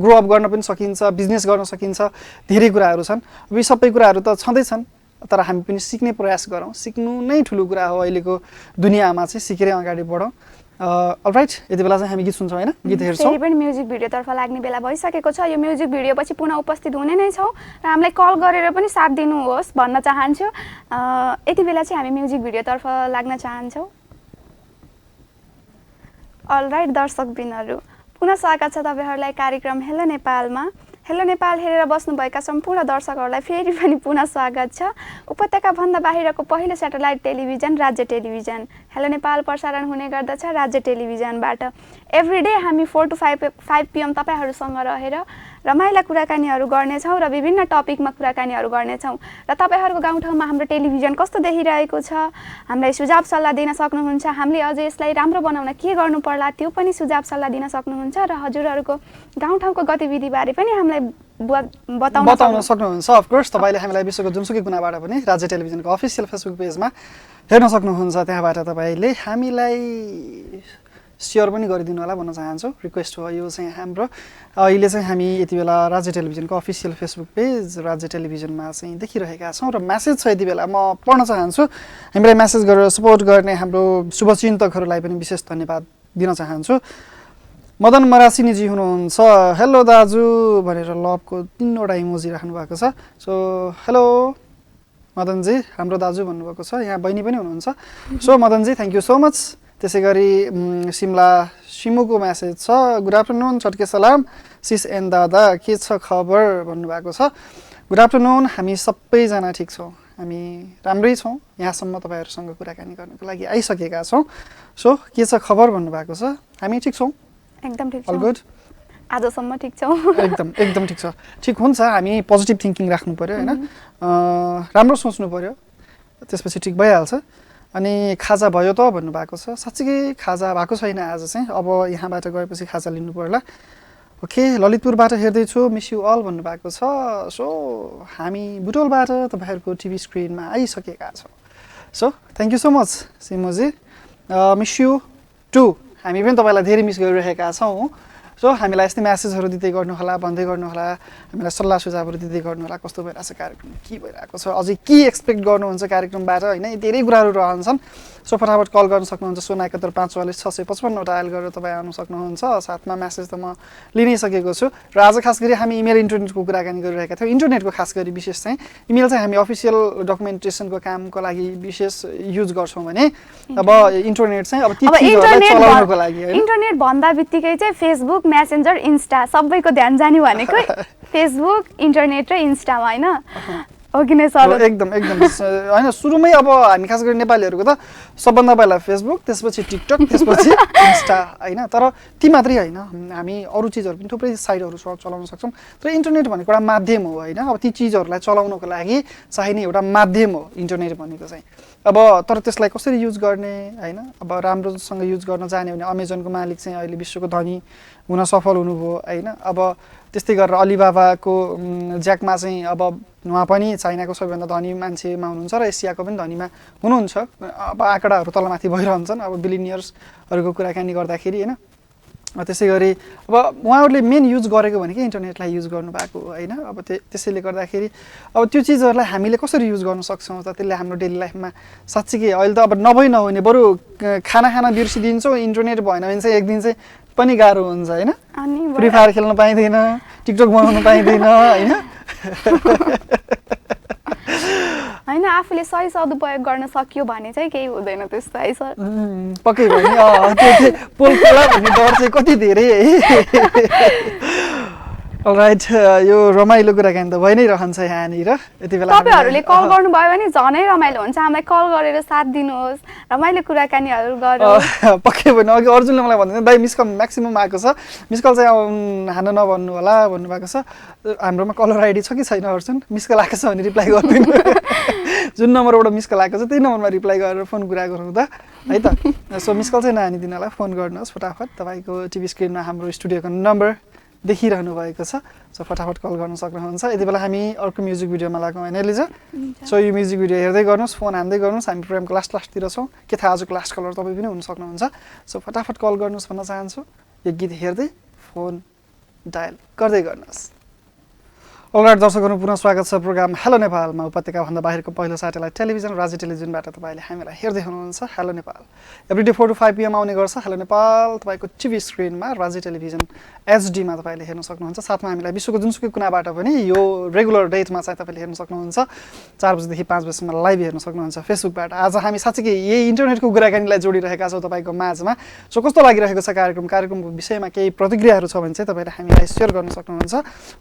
ग्रो अप गर्न पनि सकिन्छ, बिजनेस गर्न सकिन्छ, धेरै कुराहरू छन्। अब यी सबै कुराहरू त छँदैछन्, तर हामी पनि सिक्ने प्रयास गरौँ। सिक्नु नै ठुलो कुरा हो अहिलेको दुनियाँमा चाहिँ, सिकेरै अगाडि बढौँ। अलराइट, यति बेला चाहिँ हामी गीत सुन्छौँ होइन, गीत हेर्छौँ। फेरि पनि म्युजिक भिडियोतर्फ लाग्ने बेला भइसकेको छ। यो म्युजिक भिडियो पछि पुनः उपस्थित हुने नै छौँ र हामीलाई कल गरेर पनि साथ दिनुहोस् भन्न चाहन्छु। यति बेला चाहिँ हामी म्युजिक भिडियोतर्फ लाग्न चाहन्छौँ। अलराइट दर्शकवृन्दहरू, पुनः स्वागत छ तपाईँहरूलाई कार्यक्रम हेलो नेपालमा। हेलो नेपाल हेरेर बस्नुभएका सम्पूर्ण दर्शकहरूलाई फेरि पनि पुनः स्वागत छ। उपत्यकाभन्दा बाहिरको पहिलो सेटेलाइट टेलिभिजन राज्य टेलिभिजन हेलो नेपाल प्रसारण हुने गर्दछ राज्य टेलिभिजनबाट। एभ्रिडे हामी 4 to 5 PM तपाईँहरूसँग रहेर रमाइला कुराकानीहरू गर्नेछौँ र विभिन्न टपिकमा कुराकानीहरू गर्नेछौँ र तपाईँहरूको गाउँठाउँमा हाम्रो टेलिभिजन कस्तो देखिरहेको छ हामीलाई सुझाव सल्लाह दिन सक्नुहुन्छ। हामीले अझै यसलाई राम्रो बनाउन के गर्नु पर्ला त्यो पनि सुझाव सल्लाह दिन सक्नुहुन्छ र हजुरहरूको गाउँठाउँको गतिविधिबारे पनि हामीलाई बताउन सक्नुहुन्छ। अफकोर्स तपाईँले हामीलाई विश्वको जुनसुकै कुनाबाट पनि राज्य टेलिभिजनको अफिसियल फेसबुक पेजमा हेर्न सक्नुहुन्छ। त्यहाँबाट तपाईँले हामीलाई सेयर पनि गरिदिनु होला भन्न चाहन्छु, रिक्वेस्ट हो यो चाहिँ हाम्रो। अहिले चाहिँ हामी यति बेला राज्य टेलिभिजनको अफिसियल फेसबुक पेज राज्य टेलिभिजनमा चाहिँ देखिरहेका छौँ र म्यासेज छ यति बेला म पढ्न चाहन्छु। हामीलाई म्यासेज गरेर सपोर्ट गर्ने हाम्रो शुभचिन्तकहरूलाई पनि विशेष धन्यवाद दिन चाहन्छु। मदन मरासिनीजी हुनुहुन्छ, हेलो दाजु भनेर लभको 3वटा इमोजी राख्नु भएको छ। सो हेलो मदनजी, हाम्रो दाजु भन्नुभएको छ। यहाँ बहिनी पनि हुनुहुन्छ। So Madanji thank you so much. त्यसै गरी सिमला सिमुको म्यासेज छ, गुड आफ्टरनुन छट्के सलाम सिस एन दादा, के छ खबर भन्नुभएको छ। गुड आफ्टरनुन, हामी सबैजना ठिक छौँ, हामी राम्रै छौँ। यहाँसम्म तपाईँहरूसँग कुराकानी गर्नको लागि आइसकेका छौँ। सो के छ खबर भन्नुभएको छ, हामी ठिक छौँ, एकदम ठिक छ, अल गुड, आजसम्म ठिक छौँ, एकदम ठिक छ। ठिक हुन्छ, हामी पोजिटिभ थिङ्किङ राख्नु पऱ्यो होइन, राम्रो सोच्नु पऱ्यो, त्यसपछि ठिक भइहाल्छ। अनि खाजा भयो त भन्नुभएको छ, साँच्चीकै खाजा भएको छैन आज चाहिँ, अब यहाँबाट गएपछि खाजा लिनु पर्ला। ओके, ललितपुरबाट हेर्दैछु, मिस यु अल भन्नुभएको छ। सो हामी बुटोलबाट तपाईँहरूको टिभी स्क्रिनमा आइसकेका छौँ। So thank you so much Simoji. Miss you too, हामी पनि तपाईँलाई धेरै मिस गरिरहेका छौँ। सो हामीलाई यस्तै म्यासेजहरू दिँदै गर्नुहोला, भन्दै गर्नुहोला, हामीलाई सल्लाह सुझावहरू दिँदै गर्नुहोला, कस्तो भइरहेको छ कार्यक्रम, के भइरहेको छ, अझै के एक्सपेक्ट गर्नुहुन्छ कार्यक्रमबाट होइन, धेरै कुराहरू रहन्छन्। सो फटाफट कल गर्न सक्नुहुन्छ 071 544 655 डायल गरेर तपाईँ आउन सक्नुहुन्छ। साथमा म्यासेज त म लिइ नै सकेको छु। र आज खास गरी हामी इमेल इन्टरनेटको कुराकानी गरिरहेका थियौँ। इन्टरनेटको खास गरी विशेष चाहिँ इमेल चाहिँ हामी अफिसियल डकुमेन्टेसनको कामको लागि विशेष युज गर्छौँ भने अब इन्टरनेट चाहिँ अब ती चिजहरूलाई चलाउनको लागि होइन। इन्टरनेट भन्दा बित्तिकै चाहिँ फेसबुक, मेसेन्जर, इन्स्टा सबैको ध्यान जाने भनेको फेसबुक, इन्टरनेट र इन्स्टामा होइन, हो कि नै सर? एकदम होइन, सुरुमै अब हामी खास गरी नेपालीहरूको त सबभन्दा पहिला फेसबुक, त्यसपछि टिकटक, त्यसपछि इन्स्टा होइन। तर ती मात्रै होइन, हामी अरू चिजहरू पनि थुप्रै साइटहरू चलाउन सक्छौँ। तर इन्टरनेट भनेको एउटा माध्यम हो होइन, अब ती चिजहरूलाई चलाउनको लागि चाहिने एउटा माध्यम हो इन्टरनेट भनेको चाहिँ। अब तर त्यसलाई कसरी युज गर्ने होइन, अब राम्रोसँग युज गर्न जाने भने अमेजनको मालिक चाहिँ अहिले विश्वको धनी हुन सफल हुनुभयो होइन। अब त्यस्तै गरेर अलिबाबाको ज्याकमा चाहिँ अब उहाँ पनि चाइनाको सबैभन्दा धनी मान्छेमा हुनुहुन्छ र एसियाको पनि धनीमा हुनुहुन्छ। अब आँकडाहरू तलमाथि भइरहन्छन् अब बिलिनियर्सहरूको कुराकानी गर्दाखेरि होइन। त्यसै गरी अब उहाँहरूले मेन युज गरेको भनेको इन्टरनेटलाई युज गर्नुभएको होइन। अब त्यसैले गर्दाखेरि अब त्यो चिजहरूलाई हामीले कसरी युज गर्न सक्छौँ त, त्यसले हाम्रो डेली लाइफमा साँच्चीकै अहिले त अब नहुने बरु खाना बिर्सिदिन्छौँ, इन्टरनेट भएन भने चाहिँ एक दिन चाहिँ पनि गाह्रो हुन्छ होइन। फ्री फायर खेल्न पाइँदैन, टिकटक बनाउन पाइँदैन होइन। होइन, आफूले सही सदुपयोग गर्न सकियो भने चाहिँ केही हुँदैन त्यस्तो है सर। पक्कै पनि त्यो पोलपोला भन्ने डर चाहिँ कति धेरै है। अलराइट, यो रमाइलो कुराकानी त भइ नै रहन्छ यहाँनिर। यति बेला तपाईँहरूले कल गर्नुभयो भने झनै रमाइलो हुन्छ। हामीलाई कल गरेर साथ दिनुहोस्, रमाइलो कुराकानीहरू गरौँ। पक्कै पनि अघि अर्जुनले मलाई भन्दैन दाइ मिस कल म्याक्सिमम आएको छ, मिस कल चाहिँ हान्न नभन्नु होला भन्नुभएको छ। हाम्रोमा कलर आइडी छ कि छैन अर्जुन? मिस कल आएको छ भने रिप्लाई गरिदिनु। जुन नम्बरबाट मिस कल आएको छ त्यही नम्बरमा रिप्लाई गरेर फोन कुरा गरौँ त है त। सो मिस कल चाहिँ नानीदिनलाई फोन गर्नुहोस् फटाफट। तपाईँको टिभी स्क्रिनमा हाम्रो स्टुडियोको नम्बर देखिरहनु भएको छ। सो फटाफट कल गर्न सक्नुहुन्छ। यति बेला हामी अर्को म्युजिक भिडियोमा लागौँ होइन एलिजा? सो यो म्युजिक भिडियो हेर्दै गर्नुहोस्, फोन हान्दै गर्नुहोस्। हामी प्रोग्रामको लास्टतिर छौँ। के थाहा आजको लास्ट कलर तपाईँ पनि हुन सक्नुहुन्छ। सो फटाफट कल गर्नुहोस् भन्न चाहन्छु। यो गीत हेर्दै फोन डायल गर्दै गर्नुहोस्। अलराइट दर्शकहरू, पुनः स्वागत छ प्रोग्राम हेलो नेपालमा। उपत्यकाभन्दा बाहिरको पहिलो सेटेलाइट टेलिभिजन राज्य टेलिभिजनबाट तपाईँले हामीलाई हेर्दै हुनुहुन्छ hello Nepal. Everyday 4 to 5 PM आउने गर्छ हेलो नेपाल तपाईँको टिभी स्क्रिनमा राज्य टेलिभिजन एचडीमा तपाईँले हेर्न सक्नुहुन्छ। साथमा हामीलाई विश्वको जुनसुकै कुनाबाट पनि यो रेगुलर डेटमा चाहिँ तपाईँले हेर्न सक्नुहुन्छ। 4 बजेदेखि 5 बजेसम्म लाइभ हेर्न सक्नुहुन्छ फेसबुकबाट। आज हामी साँच्चीकै यही इन्टरनेटको कुराकानीलाई जोडिरहेका छौँ तपाईँको माझमा। सो कस्तो लागिरहेको छ कार्यक्रमको विषयमा केही प्रतिक्रियाहरू छ भने चाहिँ तपाईँले हामीलाई सेयर गर्न सक्नुहुन्छ,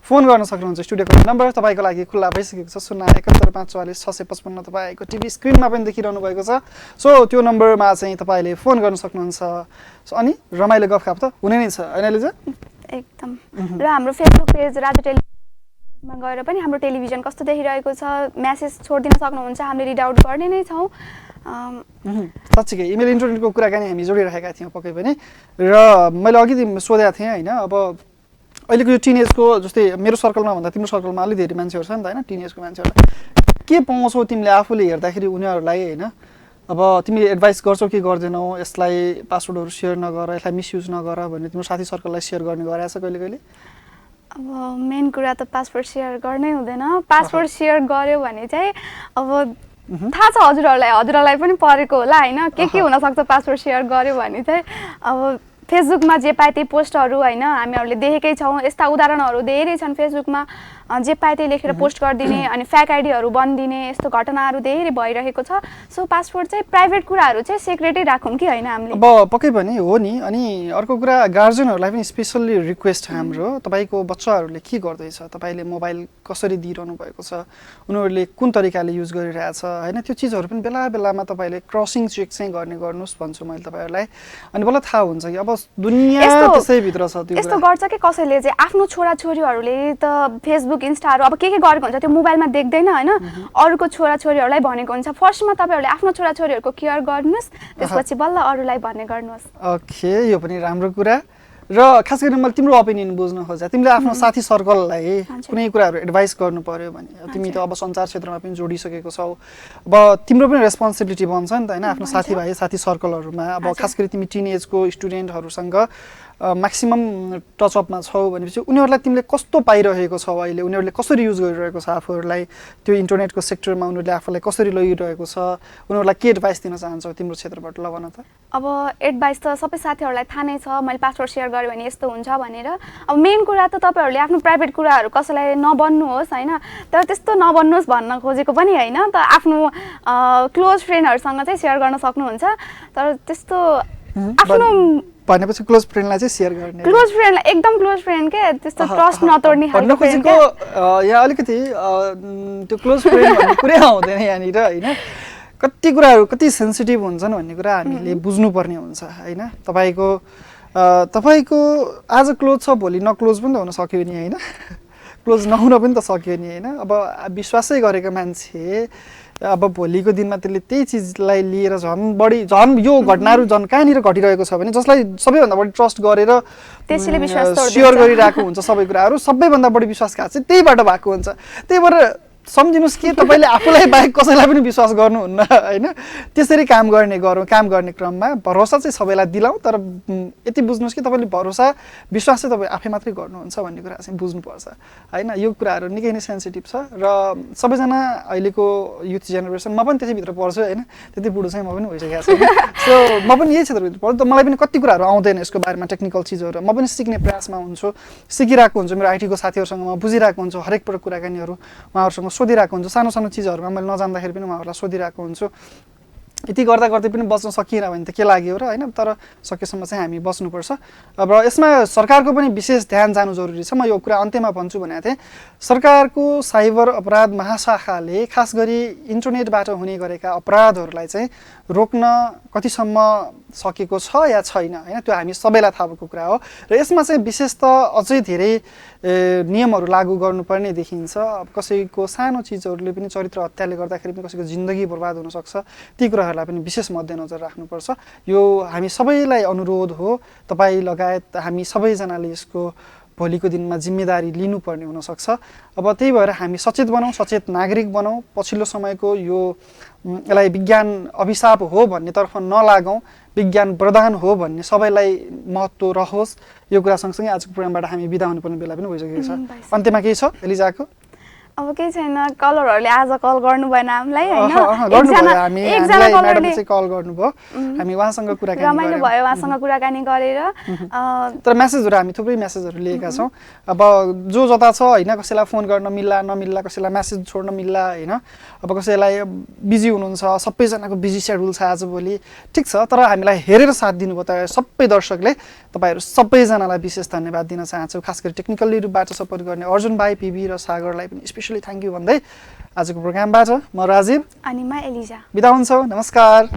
फोन गर्न सक्नुहुन्छ। स्टुडियोको नम्बर तपाईँको लागि खुल्ला भइसकेको छ 071 544 655 तपाईँको टिभी स्क्रिनमा पनि देखिरहनु भएको छ। सो त्यो नम्बरमा चाहिँ तपाईँले फोन गर्न सक्नुहुन्छ। सो अनि रमाइलो गफगाफ त हुने नै छ होइन लिजा? एकदम। र हाम्रो फेसबुक पेज राज्य टेलिभिजनमा गएर पनि हाम्रो टेलिभिजन कस्तो देखिरहेको छ मेसेज छोडिदिन सक्नुहुन्छ। हामीले रिड आउट गर्ने नै छौँ। साँच्चीकै इमेल इन्टरनेटको कुराकानी हामी जोडिरहेका थियौँ पक्कै पनि। र मैले अघि सोधेको थिएँ होइन, अब अहिलेको यो टिनेजको जस्तै मेरो सर्कलमा भन्दा तिम्रो सर्कलमा अलिक धेरै मान्छेहरू छ नि त होइन, टिनेजको मान्छेहरूलाई के पाउँछौ तिमीले आफूले हेर्दाखेरि उनीहरूलाई होइन? अब तिमीले एडभाइस गर्छौ कि गर्दैनौ यसलाई पासवर्डहरू सेयर नगर, यसलाई मिसयुज नगर भनेर तिम्रो साथी सर्कललाई सेयर गर्ने गरेको छ कहिले कहिले? अब मेन कुरा त पासवर्ड सेयर गर्नै हुँदैन। पासवर्ड सेयर गर्यो भने चाहिँ अब थाहा छ हजुरहरूलाई पनि परेको होला होइन, के हुनसक्छ पासवर्ड सेयर गर्यो भने चाहिँ। अब फेसबुकमा जे पाए त्यही पोस्टहरू होइन हामीहरूले देखेकै छौँ। यस्ता उदाहरणहरू धेरै छन् फेसबुकमा, जे पाए त्यही लेखेर पोस्ट गरिदिने अनि फेक आइडीहरू बनिदिने यस्तो घटनाहरू धेरै भइरहेको छ। सो पासवर्ड चाहिँ प्राइभेट कुराहरू चाहिँ सिक्रेटै राखौँ कि होइन हामीले? अब पक्कै पनि हो नि। अनि अर्को कुरा गार्जियनहरूलाई पनि स्पेसल्ली रिक्वेस्ट हाम्रो, तपाईँको बच्चाहरूले के गर्दैछ, तपाईँले मोबाइल कसरी दिइरहनु भएको छ, उनीहरूले कुन तरिकाले युज गरिरहेछ होइन, त्यो चिजहरू पनि बेला बेलामा तपाईँले क्रसिङ चेक चाहिँ गर्नुहोस् भन्छु मैले तपाईँहरूलाई। अनि बल्ल थाहा हुन्छ कि अब दुनियाँ त्यसैभित्र छ। त्यो यस्तो गर्छ कि कसैले चाहिँ आफ्नो छोराछोरीहरूले त फेसबुक इन्स्टाहरू अब के गरेको हुन्छ त्यो मोबाइलमा देख्दैन होइन, अरूको छोराछोरीहरूलाई भनेको हुन्छ। फर्स्टमा तपाईँहरूले आफ्नो छोराछोरीहरूको केयर गर्नुहोस्, त्यसपछि बल्ल अरूलाई भन्ने गर्नुहोस्। ओके, यो पनि राम्रो कुरा। र खास गरी मैले तिम्रो ओपिनियन बुझ्न खोजेँ तिमीले आफ्नो साथी सर्कललाई कुनै कुराहरू एडभाइस गर्नु पर्यो भने तिमी त अब सञ्चार क्षेत्रमा पनि जोडिसकेको छौ अब तिम्रो पनि रेस्पोन्सिबिलिटी बन्छ नि त होइन आफ्नो साथीभाइ साथी सर्कलहरूमा अब खास गरी तिमी टिनेजको स्टुडेन्टहरूसँग म्याक्सिमम टचअपमा छौ भनेपछि उनीहरूलाई तिमीले कस्तो पाइरहेको छौ अहिले उनीहरूले कसरी युज गरिरहेको छ आफूहरूलाई त्यो इन्टरनेटको सेक्टरमा उनीहरूले आफूलाई कसरी लगिरहेको छ उनीहरूलाई के एडभाइस दिन चाहन्छौ तिम्रो क्षेत्रबाट ल भन त अब एडभाइस त सबै साथीहरूलाई थाहा नै छ मैले पासवर्ड सेयर गरेँ भने यस्तो हुन्छ भनेर अब मेन कुरा त तपाईँहरूले आफ्नो प्राइभेट कुराहरू कसैलाई नबन्नुहोस् होइन तर त्यस्तो नबन्नुहोस् भन्न खोजेको पनि होइन त आफ्नो क्लोज फ्रेन्डहरूसँग चाहिँ सेयर गर्न सक्नुहुन्छ तर त्यस्तो आफ्नो भनेपछि क्लोज फ्रेन्डलाई चाहिँ सेयर गर्ने क्लोज फ्रेन्डलाई एकदम क्लोज फ्रेन्ड के त्यस्तो ट्रस्ट नतोड्ने खालको फ्रेन्ड के यहाँ अलिकति त्यो क्लोज फ्रेन्ड भन्ने कुरै आउँदैन यहाँनिर होइन कति कुराहरू कति सेन्सिटिभ हुन्छन् भन्ने कुरा हामीले बुझ्नुपर्ने हुन्छ होइन तपाईँको आज क्लोज छ भोलि नक्लोज पनि त हुन सक्यो नि होइन क्लोज नहुन पनि त सक्यो नि होइन अब विश्वासै गरेको मान्छे अब भोलिको दिनमा त्यसले त्यही चिजलाई लिएर झन् यो घटनाहरू झन् कहाँनिर घटिरहेको छ भने जसलाई सबैभन्दा बढी ट्रस्ट गरेर सेयर गरिरहेको हुन्छ सबै कुराहरू सबैभन्दा बढी विश्वासघात चाहिँ त्यहीबाट भएको हुन्छ त्यही भएर सम्झिनुहोस् कि तपाईँले आफूलाई बाहेक कसैलाई पनि विश्वास गर्नुहुन्न होइन त्यसरी काम गर्ने क्रममा भरोसा चाहिँ सबैलाई दिलाउँ तर यति बुझ्नुहोस् कि तपाईँले भरोसा विश्वास चाहिँ तपाईँ आफै मात्रै गर्नुहुन्छ भन्ने कुरा चाहिँ बुझ्नुपर्छ होइन यो कुराहरू निकै नै सेन्सिटिभ छ र सबैजना अहिलेको युथ जेनेरेसन म पनि त्यसैभित्र पर्छु होइन त्यति बुढो चाहिँ म पनि भइसकेको छु सो म पनि यही क्षेत्रभित्र पर्छु त मलाई पनि कति कुराहरू आउँदैन यसको बारेमा टेक्निकल चिजहरू म पनि सिक्ने प्रयासमा हुन्छु सिकिरहेको हुन्छु मेरो आइटीको साथीहरूसँग म बुझिरहेको हुन्छु हरेक पटक कुराकानीहरू उहाँहरूसँग सोधिरहेको हुन्छु सानो सानो चिजहरूमा मैले नजान्दाखेरि पनि उहाँहरूलाई सोधिरहेको हुन्छु यति गर्दा गर्दै पनि बच्न सकिएन भने त के लाग्यो र होइन तर सकेसम्म चाहिँ हामी बस्नुपर्छ अब यसमा सरकारको पनि विशेष ध्यान जानु जरुरी छ म यो कुरा अन्त्यमा भन्छु भनेको थिएँ सरकारको साइबर अपराध महाशाखाले खास गरी इन्टरनेटबाट हुने गरेका अपराधहरूलाई चाहिँ रोक्न कतिसम्म सकेको छ या छैन होइन त्यो हामी सबैलाई थाहा भएको कुरा हो र यसमा चाहिँ विशेष त अझै धेरै नियमहरू लागू गर्नुपर्ने देखिन्छ अब कसैको सानो चिजहरूले पनि चरित्र हत्याले गर्दाखेरि पनि कसैको जिन्दगी बर्बाद हुनसक्छ ती कुराहरूलाई पनि विशेष मध्यनजर राख्नुपर्छ यो हामी सबैलाई अनुरोध हो तपाईँ लगायत हामी सबैजनाले यसको भोलिको दिनमा जिम्मेदारी लिनुपर्ने हुनसक्छ अब त्यही भएर हामी सचेत बनौँ सचेत नागरिक बनौँ पछिल्लो समयको यसलाई विज्ञान अभिशाप हो भन्नेतर्फ नलागौँ विज्ञान वरदान हो भन्ने सबैलाई महत्त्व रहोस् यो कुरा सँगसँगै आजको प्रोग्रामबाट हामी बिदा हुनुपर्ने बेला पनि भइसकेको छ अन्त्यमा केही छ एलिजाको अब केही छैन कलरहरूले आज कल गर्नु भएन हामीलाई होइन कल गर्नुभयो हामी उहाँसँग कुराकानी रमाइलो भयो उहाँसँग कुराकानी गरेर तर मेसेजहरू हामी थुप्रै मेसेजहरू लिएका छौँ अब जो जता छ होइन कसैलाई फोन गर्न नमिल्ला कसैलाई मेसेज छोड्न मिल्ला होइन अब कसैलाई बिजी हुनुहुन्छ सबैजनाको बिजी सेड्युल छ आजभोलि ठिक छ तर हामीलाई हेरेर साथ दिनुभयो त सबै दर्शकले तपाईँहरू सबैजनालाई विशेष धन्यवाद दिन चाहन्छु खास गरी टेक्निकली रूपबाट सपोर्ट गर्ने अर्जुन भाइ पिबी र सागरलाई पनि स्पेसली थ्याङ्क यू भन्दै आजको प्रोग्रामबाट म राजीव अनि म एलिजा बिदा हुन्छौँ नमस्कार।